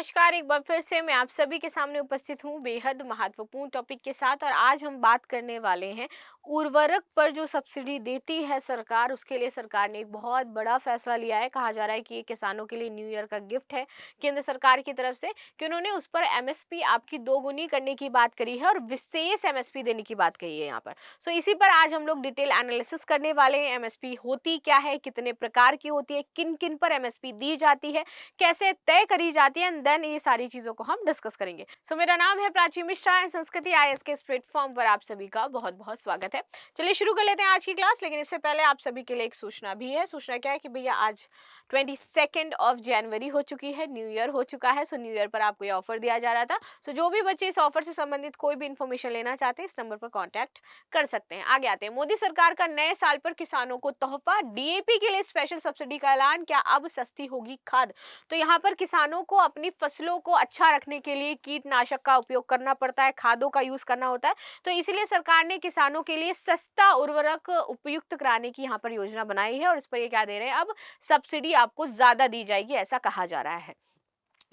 नमस्कार, एक बार फिर से मैं आप सभी के सामने उपस्थित हूँ बेहद महत्वपूर्ण टॉपिक के साथ। और आज हम बात करने वाले हैं उर्वरक पर जो सब्सिडी देती है सरकार, उसके लिए सरकार ने एक बहुत बड़ा फैसला लिया है। कहा जा रहा है कि ये किसानों के लिए न्यू ईयर का गिफ्ट है केंद्र सरकार की तरफ से, कि उन्होंने उस पर एमएसपी आपकी दोगुनी करने की बात करी है और विशेष एमएसपी देने की बात कही है यहाँ पर। सो इसी पर आज हम लोग डिटेल एनालिसिस करने वाले हैं। एमएसपी होती क्या है, कितने प्रकार की होती है, किन किन पर एमएसपी दी जाती है, कैसे तय करी जाती है, एंड देन ये सारी चीजों को हम डिस्कस करेंगे। सो मेरा नाम है प्राची मिश्रा एंड संस्कृति आईएएस के इस प्लेटफॉर्म पर आप सभी का बहुत बहुत स्वागत है। चलिए शुरू कर लेते हैं आज की क्लास। लेकिन इससे पहले आप सभी के लिए एक सूचना भी है। सूचना क्या है कि भैया आज 22 जनवरी हो चुकी है, न्यू ईयर हो चुका है। सो न्यू ईयर पर आपको ये ऑफर दिया जा रहा था। सो जो भी बच्चे इस ऑफर से संबंधित कोई भी इन्फॉर्मेशन लेना चाहते हैं, इस नंबर पर कॉन्टैक्ट कर सकते हैं। आगे आते हैं। मोदी सरकार का नए साल पर किसानों को तोहफा, डीएपी के लिए स्पेशल सब्सिडी का ऐलान, क्या अब सस्ती होगी खाद। तो यहाँ पर किसानों को अपनी फसलों को अच्छा रखने के लिए कीटनाशक का उपयोग करना पड़ता है, खादों का यूज करना होता है। तो इसीलिए सरकार ने किसानों के लिए सस्ता उर्वरक उपयुक्त कराने की यहाँ पर योजना बनाई है और इस पर ये क्या दे रहे हैं, अब सब्सिडी आपको ज्यादा दी जाएगी, ऐसा कहा जा रहा है।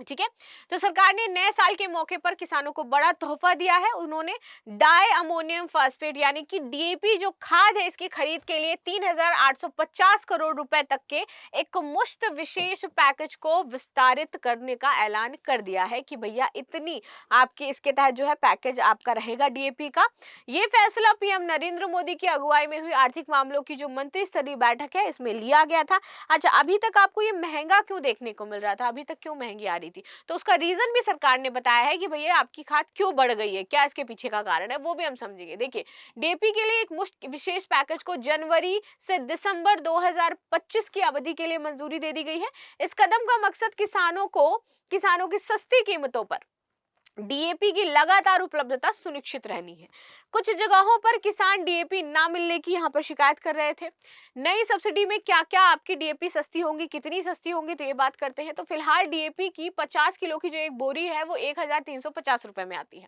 ठीक है, तो सरकार ने नए साल के मौके पर किसानों को बड़ा तोहफा दिया है। उन्होंने डाई अमोनियम फास्फेट यानी कि डीएपी जो खाद है, इसकी खरीद के लिए 3,850 करोड़ रुपए तक के एक मुश्त विशेष पैकेज को विस्तारित करने का ऐलान कर दिया है कि भैया इतनी आपकी इसके तहत जो है पैकेज आपका रहेगा डीएपी का। ये फैसला पीएम नरेंद्र मोदी की अगुवाई में हुई आर्थिक मामलों की जो मंत्री स्तरीय बैठक है, इसमें लिया गया था। अच्छा, अभी तक आपको ये महंगा क्यों देखने को मिल रहा था, अभी तक क्यों महंगी आ रही थी, तो उसका रीजन भी सरकार ने बताया है कि भैया आपकी खाद क्यों बढ़ गई है, क्या इसके पीछे का कारण है, वो भी हम समझेंगे। देखिए, डीएपी के लिए एक मुश्त विशेष पैकेज को जनवरी से दिसंबर 2025 की अवधि के लिए मंजूरी दे दी गई है। इस कदम का मकसद किसानों की सस्ती कीमतों पर डीएपी की लगातार उपलब्धता सुनिश्चित रहनी है। कुछ जगहों पर किसान डीएपी ना मिलने की यहाँ पर शिकायत कर रहे थे। नई सब्सिडी में क्या क्या आपकी डीएपी सस्ती होंगी, कितनी सस्ती होंगी, तो ये बात करते हैं। तो फिलहाल डीएपी की 50 किलो की जो एक बोरी है वो 1,350 रुपए में आती है।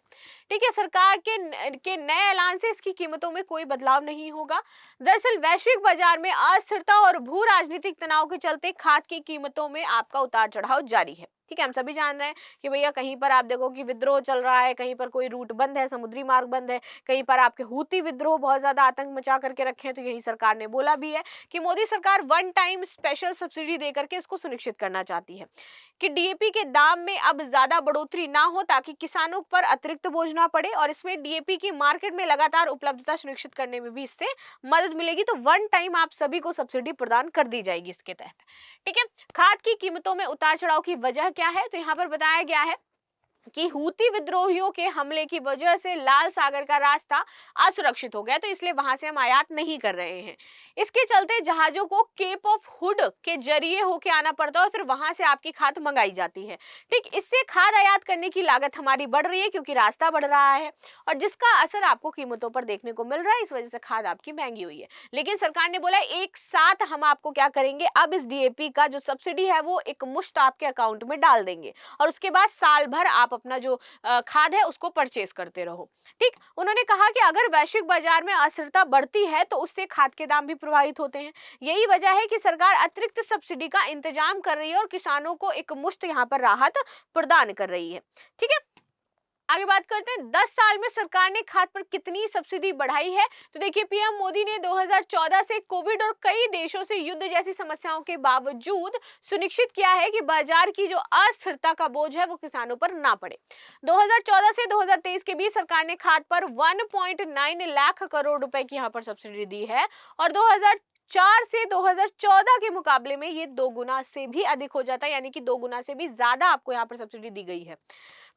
ठीक है, सरकार के नए ऐलान से इसकी कीमतों में कोई बदलाव नहीं होगा। दरअसल वैश्विक बाजार में अस्थिरता और भू राजनीतिक तनाव के चलते खाद की कीमतों में आपका उतार चढ़ाव जारी है। ठीक है, हम सभी जान रहे हैं कि भैया कहीं पर आप देखो कि विद्रोह चल रहा है, कहीं पर कोई रूट बंद है, समुद्री मार्ग बंद है, कहीं पर आपके हूती विद्रोह बहुत ज्यादा आतंक मचा करके रखे हैं। तो यही सरकार ने बोला भी है कि मोदी सरकार वन टाइम स्पेशल सब्सिडी देकर के इसको सुनिश्चित करना चाहती है कि डीएपी के दाम में अब ज्यादा बढ़ोतरी ना हो, ताकि किसानों पर अतिरिक्त बोझ ना पड़े और इसमें डीएपी की मार्केट में लगातार उपलब्धता सुनिश्चित करने में भी इससे मदद मिलेगी। तो वन टाइम आप सभी को सब्सिडी प्रदान कर दी जाएगी इसके तहत। ठीक है, खाद की कीमतों में उतार चढ़ाव की वजह क्या है, तो यहाँ पर बताया गया है कि हूती विद्रोहियों के हमले की वजह से लाल सागर का रास्ता असुरक्षित हो गया, तो इसलिए वहां से हम आयात नहीं कर रहे हैं। इसके चलते जहाजों को केप ऑफ हुड के जरिए होके आना पड़ता है और फिर वहां से आपकी खाद मंगाई जाती है। ठीक, इससे खाद आयात करने की लागत हमारी बढ़ रही है क्योंकि रास्ता बढ़ रहा है और जिसका असर आपको कीमतों पर देखने को मिल रहा है। इस वजह से खाद आपकी महंगी हुई है। लेकिन सरकार ने बोला एक साथ हम आपको क्या करेंगे, अब इस डीएपी का जो सब्सिडी है वो एक मुश्त आपके अकाउंट में डाल देंगे और उसके बाद साल भर आप अपना जो खाद है उसको परचेस करते रहो। ठीक, उन्होंने कहा कि अगर वैश्विक बाजार में अस्थिरता बढ़ती है तो उससे खाद के दाम भी प्रभावित होते हैं। यही वजह है कि सरकार अतिरिक्त सब्सिडी का इंतजाम कर रही है और किसानों को एक मुश्त यहाँ पर राहत प्रदान कर रही है। ठीक है, आगे बात करते हैं 10 साल में सरकार ने खाद पर कितनी सब्सिडी बढ़ाई है। तो देखिए, पीएम मोदी ने 2014 से कोविड और कई देशों से युद्ध जैसी समस्याओं के बावजूद सुनिश्चित किया है कि बाजार की जो अस्थिरता का बोझ है वो किसानों पर ना पड़े। 2014 से 2023 के बीच सरकार ने खाद पर 1.9 लाख करोड़ रुपए की यहाँ पर सब्सिडी दी है और 2004 से 2014 के मुकाबले में ये 2 गुना से भी अधिक हो जाता है, यानी कि 2 गुना से भी ज्यादा आपको यहाँ पर सब्सिडी दी गई है।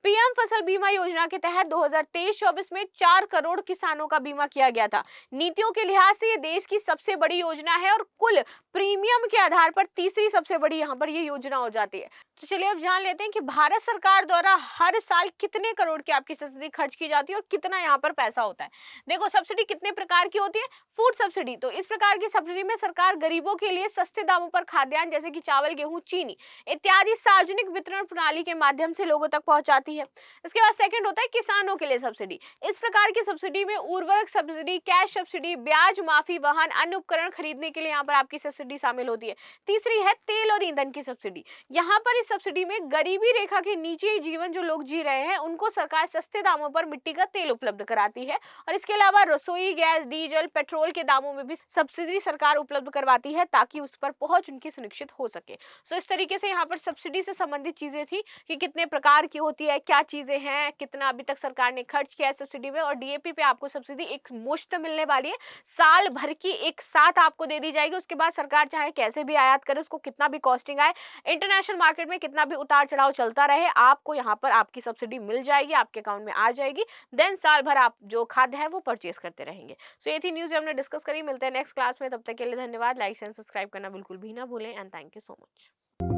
पीएम फसल बीमा योजना के तहत 2023-24 में 4 करोड़ किसानों का बीमा किया गया था। नीतियों के लिहाज से ये देश की सबसे बड़ी योजना है और कुल प्रीमियम के आधार पर तीसरी सबसे बड़ी यहाँ पर ये योजना हो जाती है। तो चलिए अब जान लेते हैं कि भारत सरकार द्वारा हर साल कितने करोड़ की आपकी सब्सिडी खर्च की जाती है और कितना यहाँ पर पैसा होता है। देखो, सब्सिडी कितने प्रकार की होती है। फूड सब्सिडी, तो इस प्रकार की सब्सिडी में सरकार गरीबों के लिए सस्ते दामों पर खाद्यान्न जैसे कि चावल, गेहूं, चीनी इत्यादि सार्वजनिक वितरण प्रणाली के माध्यम से लोगों तक पहुंचाती आती है। इसके बाद सेकंड होता है किसानों के लिए सब्सिडी। इस प्रकार की सब्सिडी में उर्वरक सब्सिडी, कैश सब्सिडी, ब्याज माफी, वाहन, अन्य उपकरण खरीदने के लिए यहाँ पर आपकी सब्सिडी शामिल होती है। तीसरी है तेल और ईंधन की सब्सिडी। यहाँ पर इस सब्सिडी में गरीबी रेखा के नीचे जीवन जो लोग जी रहे हैं उनको सरकार सस्ते दामों पर मिट्टी का तेल उपलब्ध कराती है। और इसके अलावा रसोई गैस, डीजल, पेट्रोल के दामों में भी सब्सिडी सरकार उपलब्ध करवाती है ताकि उस पर पहुंच उनकी सुनिश्चित हो सके। सो इस तरीके से यहाँ पर सब्सिडी से संबंधित चीजें थी कि कितने प्रकार की होती है, क्या चीजें हैं, कितना अभी तक सरकार ने खर्च किया है सब्सिडी में। और डीएपी पे आपको सब्सिडी एक मुश्त मिलने वाली है, साल भर की एक साथ आपको दे दी जाएगी। उसके बाद सरकार चाहे कैसे भी आयात करे, उसको कितना भी कॉस्टिंग आए, इंटरनेशनल मार्केट में कितना भी उतार चढ़ाव चलता रहे, आपको यहाँ पर आपकी सब्सिडी मिल जाएगी, आपके अकाउंट में आ जाएगी। देन साल भर आप जो खाद्य है वो परचेज करते रहेंगे। सो ये थी न्यूज जो हमने डिस्कस करी। मिलते हैं नेक्स्ट क्लास में, तब तक के लिए धन्यवाद। लाइक एंड सब्सक्राइब करना बिल्कुल भी ना भूलें and thank you so much.